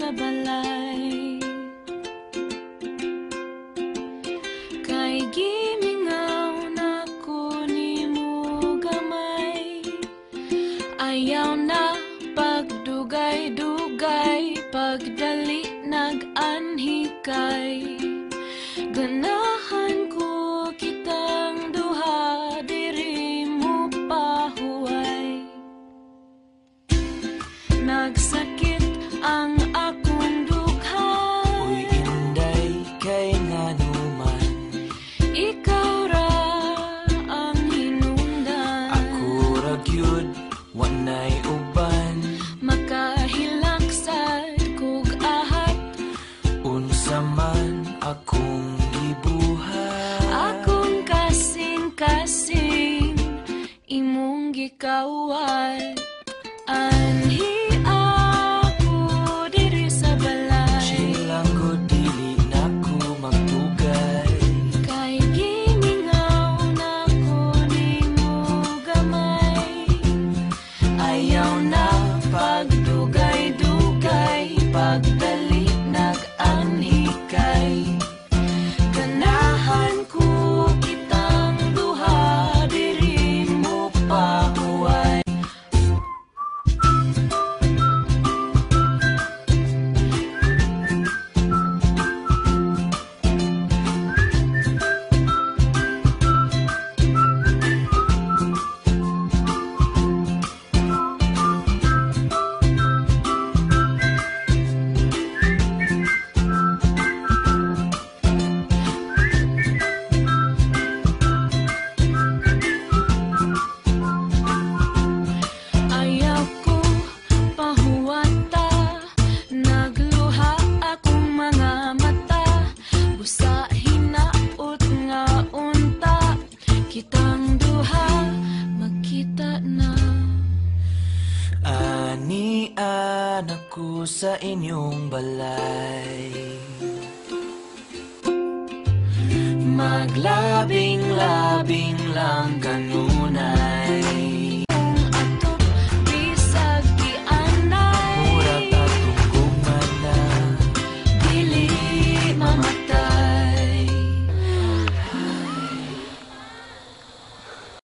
sa balay. Kay gimingaw na ko nimo gamay, ayaw na pagdugay-dugay, pagdali nag-anhikay. Ganahan ko kitang duha, diri mo pahuway. Nagsakit ang akong dugha, uy inday kay nganuman. ikaw ra ang hinungdan. Ako ra gyud wanay uban, Makahilaksad kog ahat, unsa man akong gibuhat. akong kasing-kasing imong gikawat. Anhi ako diri sa balay, Silang ko dili na ko magtugay. kay gimingaw na ko nimo gamay. Ayaw na pagdugay-dugay, pagdali nag-anhikay. Ganahan ko kitang duha, diri mo pahuway. Ayaw ko pahuwata, nagluha akong mga mata. Busa hinaot nga unta, kitang duha magkita na. Anian ako sa inyong balay, maglabing-labing lang kanunay.